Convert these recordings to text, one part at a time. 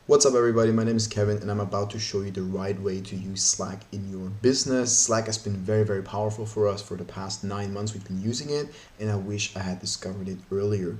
What's up everybody, my name is Kevin and I'm about to show you the right way to use Slack in your business. Slack has been very powerful for us for the past 9 months. We've been using it and I wish I had discovered it earlier.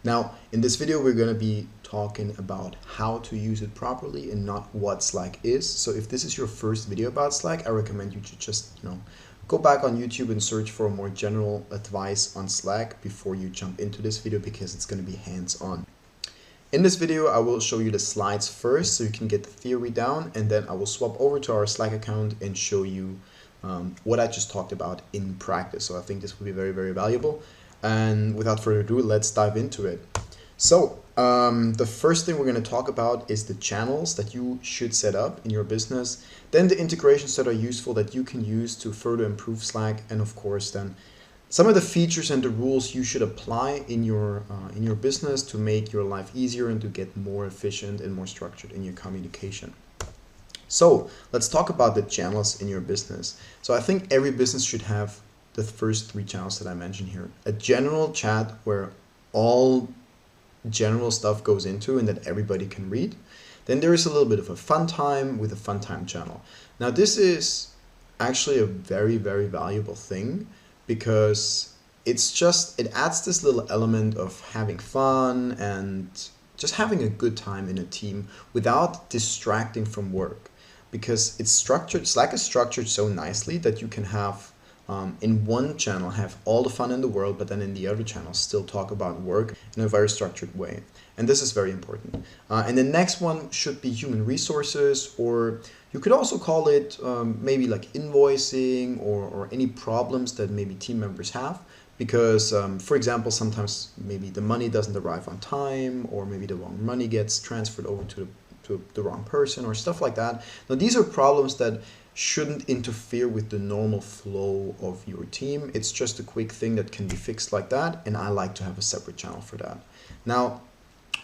Now in this video we're going to be talking about how to use it properly and not what Slack is. So if this is your first video about Slack, I recommend you to just go back on YouTube and search for more general advice on Slack before you jump into this video, because it's going to be hands-on. In this video, I will show you the slides first so you can get the theory down, and then I will swap over to our Slack account and show you what I just talked about in practice. So I think this will be very valuable. And without further ado, let's dive into it. So the first thing we're going to talk about is the channels that you should set up in your business, then the integrations that are useful that you can use to further improve Slack, and of course then some of the features and the rules you should apply in your business to make your life easier and to get more efficient and more structured in your communication. So let's talk about the channels in your business. So I think every business should have the first 3 channels that I mentioned here. A general chat where all general stuff goes into and that everybody can read. Then there is a little bit of a fun time with a fun time channel. Now this is actually a very valuable thing, because it adds this little element of having fun and just having a good time in a team without distracting from work, because it's structured. Slack is structured so nicely that you can have in one channel have all the fun in the world, but then in the other channel still talk about work in a very structured way. And this is very important. And the next one should be human resources, or you could also call it maybe like invoicing or any problems that maybe team members have. Because, for example, sometimes maybe the money doesn't arrive on time, or maybe the wrong money gets transferred over to the wrong person or stuff like that. Now, these are problems that shouldn't interfere with the normal flow of your team. It's just a quick thing that can be fixed like that, and I like to have a separate channel for that. Now,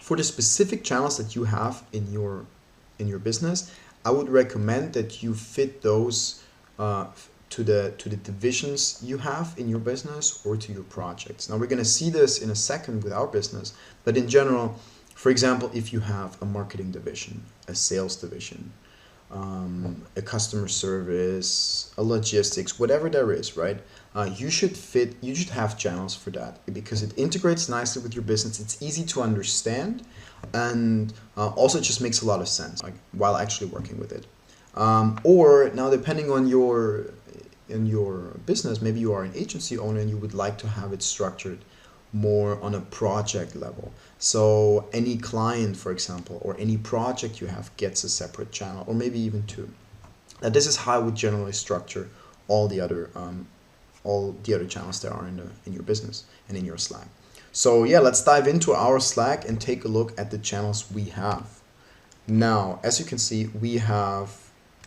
for the specific channels that you have in your business, I would recommend that you fit those to the divisions you have in your business or to your projects. Now we're going to see this in a second with our business, but in general, for example, if you have a marketing division, a sales division, a customer service, a logistics, whatever there is, right? You should have channels for that, because it integrates nicely with your business. It's easy to understand, and also it just makes a lot of sense, like while actually working with it. Or now, depending on in your business, maybe you are an agency owner and you would like to have it structured more on a project level. So any client, for example, or any project you have gets a separate channel, or maybe even 2. Now this is how I would generally structure all the other channels that are in your business and in your Slack. So yeah, let's dive into our Slack and take a look at the channels we have. Now, as you can see, we have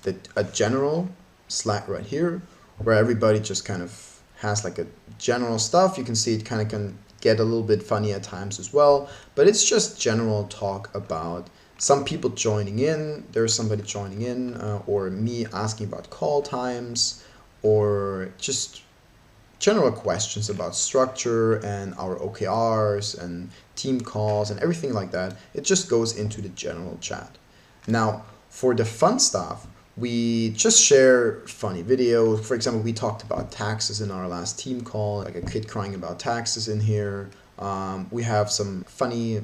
a general Slack right here, where everybody just kind of has like a general stuff. You can see it kind of can get a little bit funny at times as well, but it's just general talk about some people joining in, there's somebody joining in, or me asking about call times, or just general questions about structure and our OKRs and team calls and everything like that. It just goes into the general chat. Now, for the fun stuff, we just share funny videos. For example, we talked about taxes in our last team call, like a kid crying about taxes in here. We have some funny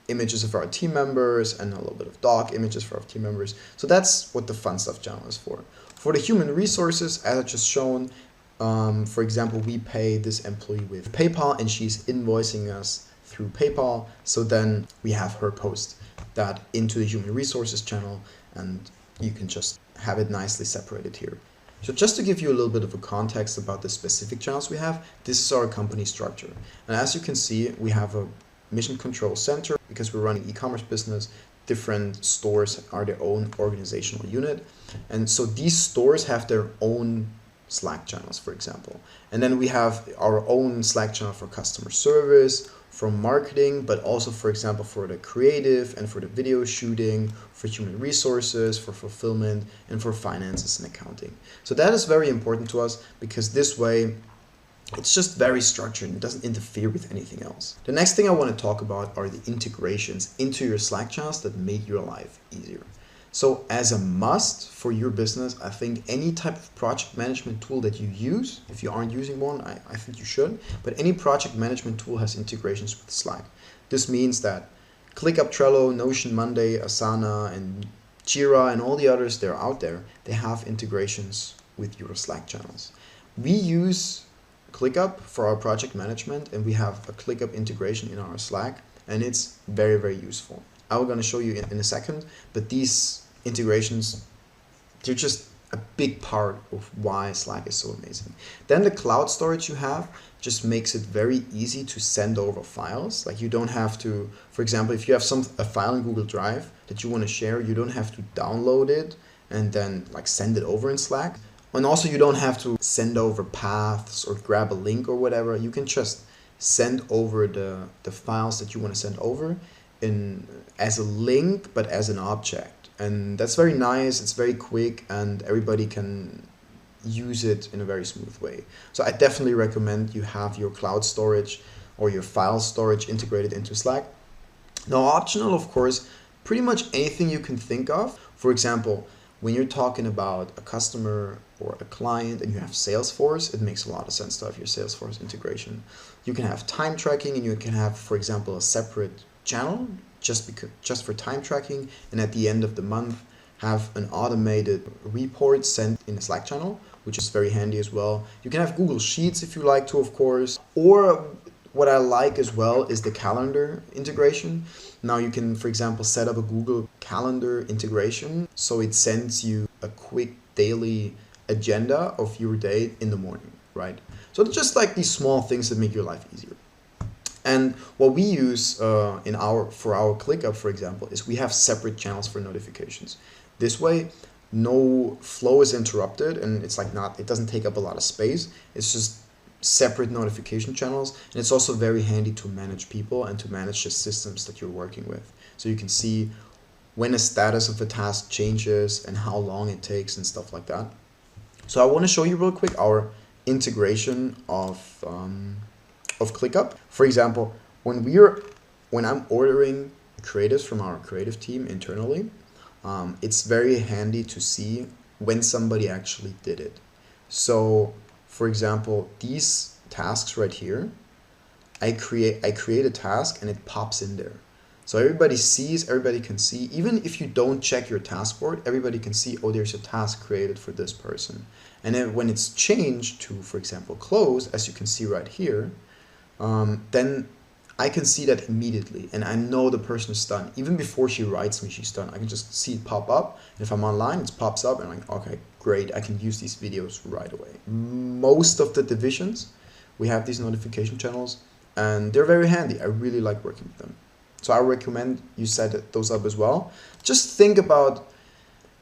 images of our team members and a little bit of dog images for our team members. So that's what the fun stuff channel is for. For the human resources, as I just shown, for example, we pay this employee with PayPal and she's invoicing us through PayPal. So then we have her post that into the human resources channel, and you can just have it nicely separated here. So just to give you a little bit of a context about the specific channels we have, this is our company structure. And as you can see, we have a mission control center, because we're running e-commerce business. Different stores are their own organizational unit. And so these stores have their own Slack channels, for example. And then we have our own Slack channel for customer service, for marketing, but also, for example, for the creative and for the video shooting, for human resources, for fulfillment, and for finances and accounting. So that is very important to us, because this way It's just very structured and it doesn't interfere with anything else. The next thing I want to talk about are the integrations into your Slack channels that make your life easier. So as a must for your business, I think any type of project management tool that you use, if you aren't using one, I think you should, but any project management tool has integrations with Slack. This means that ClickUp, Trello, Notion, Monday, Asana, and Jira, and all the others that are out there, they have integrations with your Slack channels. We use ClickUp for our project management, and we have a ClickUp integration in our Slack, and it's very, very useful. I'm going to show you in a second, but these integrations, they're just a big part of why Slack is so amazing. Then the cloud storage you have just makes it very easy to send over files. Like you don't have to, for example, if you have a file in Google Drive that you want to share, you don't have to download it and then like send it over in Slack. And also you don't have to send over paths or grab a link or whatever. You can just send over the files that you want to send over as a link, but as an object. And that's very nice, it's very quick, and everybody can use it in a very smooth way. So I definitely recommend you have your cloud storage or your file storage integrated into Slack. Now optional, of course, pretty much anything you can think of. For example, when you're talking about a customer or a client and you have Salesforce, it makes a lot of sense to have your Salesforce integration. You can have time tracking, and you can have, for example, a separate channel just for time tracking, and at the end of the month have an automated report sent in a Slack channel, which is very handy as well. You can have Google Sheets if you like to, of course, or what I like as well is the calendar integration. Now you can, for example, set up a Google Calendar integration so it sends you a quick daily agenda of your day in the morning, right? So it's just like these small things that make your life easier. And what we use for our ClickUp, for example, is we have separate channels for notifications. This way, no flow is interrupted, and it's like it doesn't take up a lot of space. It's just separate notification channels, and it's also very handy to manage people and to manage the systems that you're working with. So you can see when a status of a task changes and how long it takes and stuff like that. So I want to show you real quick our integration of ClickUp. For example, when I'm ordering creatives from our creative team internally, it's very handy to see when somebody actually did it. So for example, these tasks right here, I create a task and it pops in there. So everybody can see, even if you don't check your task board, everybody can see, oh, there's a task created for this person. And then when it's changed to, for example, close, as you can see right here, then I can see that immediately, and I know the person is done. Even before she writes me she's done, I can just see it pop up. And if I'm online, it pops up, and I'm like, okay, great, I can use these videos right away. Most of the divisions, we have these notification channels, and they're very handy. I really like working with them. So I recommend you set those up as well. Just think about,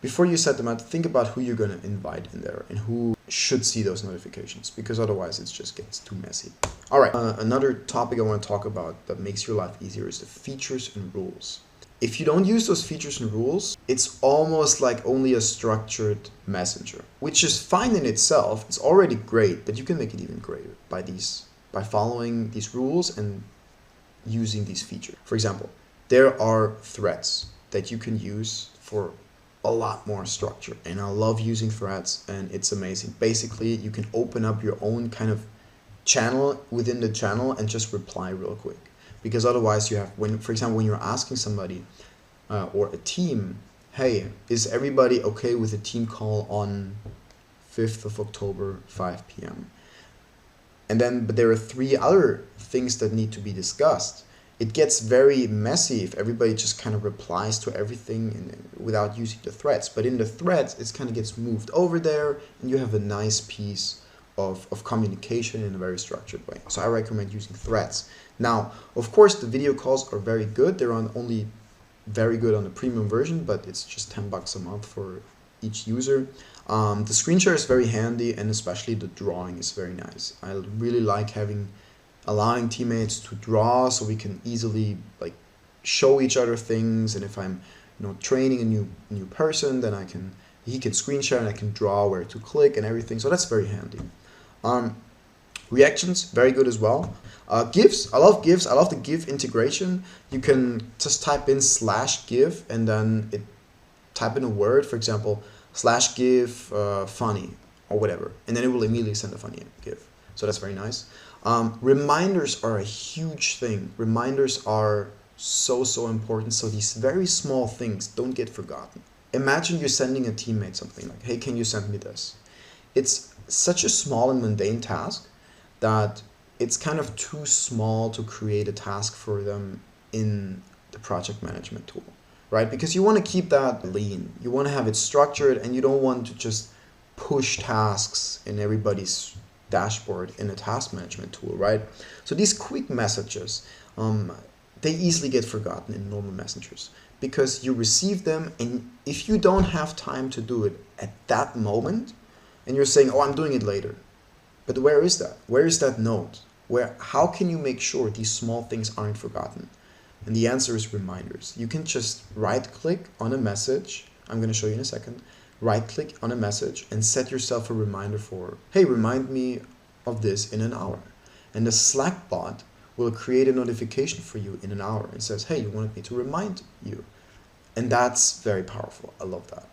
before you set them up, think about who you're going to invite in there and who should see those notifications, because otherwise it just gets too messy. All right, another topic I want to talk about that makes your life easier is the features and rules. If you don't use those features and rules, it's almost like only a structured messenger, which is fine in itself. It's already great, but you can make it even greater by following these rules and using these features. For example, there are threads that you can use for a lot more structure, and I love using threads, and it's amazing. Basically, you can open up your own kind of channel within the channel and just reply real quick, because otherwise you have, for example, when you're asking somebody or a team, hey, is everybody okay with a team call on 5th of October, 5 p.m. But there are 3 other things that need to be discussed. It gets very messy if everybody just kind of replies to everything without using the threads. But in the threads, it kind of gets moved over there, and you have a nice piece of communication in a very structured way. So I recommend using threads. Now, of course, the video calls are very good. They're only very good on the premium version, but it's just $10 a month for each user. The screen share is very handy, and especially the drawing is very nice. I really like allowing teammates to draw, so we can easily like show each other things. And if I'm training a new person, then he can screen share and I can draw where to click and everything. So that's very handy. Reactions, very good as well. GIFs, I love GIFs. I love the GIF integration. You can just type in /GIF and then type in a word, for example, /GIF funny or whatever, and then it will immediately send a funny GIF. So that's very nice. Reminders are a huge thing. Reminders are so important. So these very small things don't get forgotten. Imagine you're sending a teammate something like, hey, can you send me this? It's such a small and mundane task that it's kind of too small to create a task for them in the project management tool, right? Because you want to keep that lean. You want to have it structured, and you don't want to just push tasks in everybody's dashboard in a task management tool, right? So these quick messages, they easily get forgotten in normal messengers because you receive them, and if you don't have time to do it at that moment, and you're saying, oh, I'm doing it later. But where is that? Where is that note? How can you make sure these small things aren't forgotten? And the answer is reminders. You can just right-click on a message. I'm going to show you in a second. Right-click on a message and set yourself a reminder for, hey, remind me of this in an hour. And the Slack bot will create a notification for you in an hour. It says, hey, you wanted me to remind you. And that's very powerful. I love that.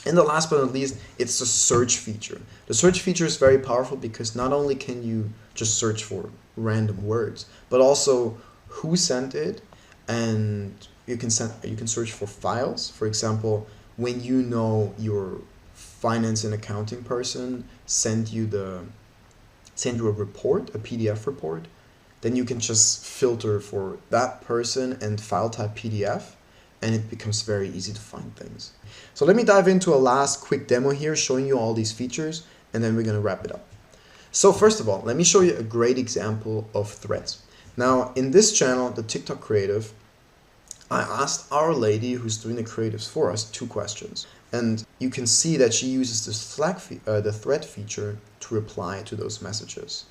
And the last but not least, it's the search feature. The search feature is very powerful because not only can you just search for random words, but also who sent it, and you can search for files. For example, when you know your finance and accounting person sent you a report, a PDF report, then you can just filter for that person and file type PDF, and it becomes very easy to find things. So let me dive into a last quick demo here showing you all these features, and then we're going to wrap it up. So first of all, let me show you a great example of threads. Now in this channel, the TikTok Creative, I asked our lady who's doing the creatives for us 2 questions. And you can see that she uses the thread feature to reply to those messages.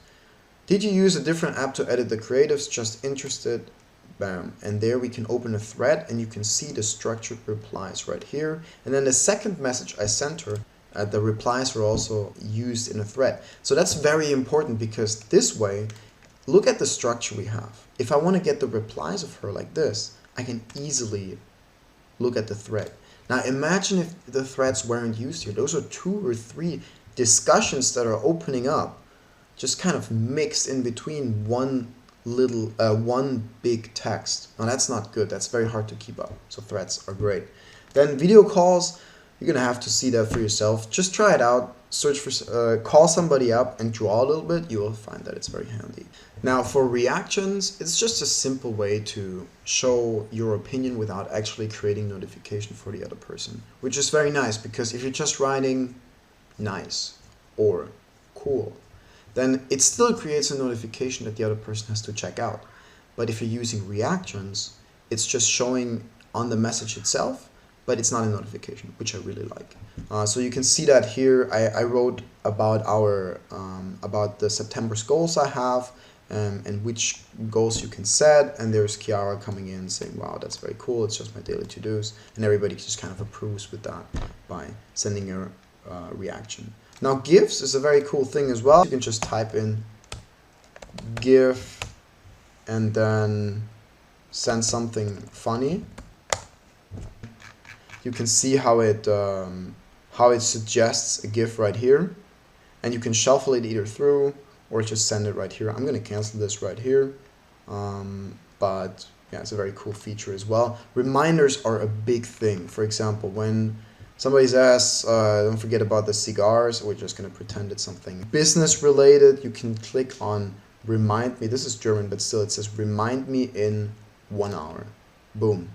Did you use a different app to edit the creatives? Just interested? Bam. And there we can open a thread and you can see the structured replies right here. And then the second message I sent her, the replies were also used in a thread. So that's very important because this way, look at the structure we have. If I want to get the replies of her like this, I can easily look at the thread. Now imagine if the threads weren't used here. Those are 2 or 3 discussions that are opening up, just kind of mixed in between one big text. Now that's not good. That's very hard to keep up. So threads are great. Then video calls, you're gonna have to see that for yourself. Just try it out. Search for call somebody up and draw a little bit. You will find that it's very handy. Now for reactions, it's just a simple way to show your opinion without actually creating notification for the other person, which is very nice because if you're just writing nice or cool, then it still creates a notification that the other person has to check out. But if you're using reactions, it's just showing on the message itself, but it's not a notification, which I really like. So you can see that here. I wrote about about the September's goals I have, and which goals you can set. And there's Kiara coming in saying, wow, that's very cool. It's just my daily to-dos. And everybody just kind of approves with that by sending a reaction. Now GIFs is a very cool thing as well. You can just type in GIF and then send something funny. You can see how it suggests a GIF right here, and you can shuffle it either through or just send it right here. I'm going to cancel this right here, but yeah, it's a very cool feature as well. Reminders are a big thing. For example, when somebody says, don't forget about the cigars, we're just going to pretend it's something business related. You can click on remind me. This is German, but still it says remind me in 1 hour. Boom.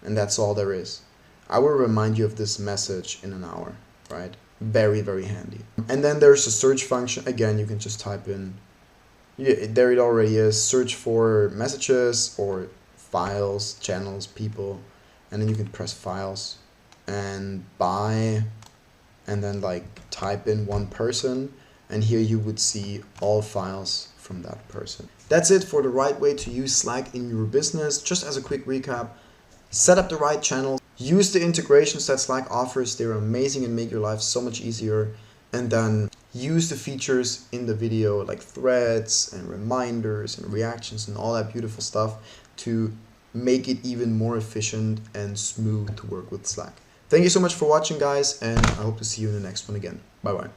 And that's all there is. I will remind you of this message in an hour, right? Very, very handy. And then there's a search function. Again, you can just type in, yeah, there it already is. Search for messages or files, channels, people, and then you can press files and by, and then like type in one person, and here you would see all files from that person. That's it for the right way to use Slack in your business. Just as a quick recap, set up the right channels, use the integrations that Slack offers. They're amazing and make your life so much easier. And then use the features in the video like threads and reminders and reactions and all that beautiful stuff to make it even more efficient and smooth to work with Slack. Thank you so much for watching, guys, and I hope to see you in the next one again. Bye bye.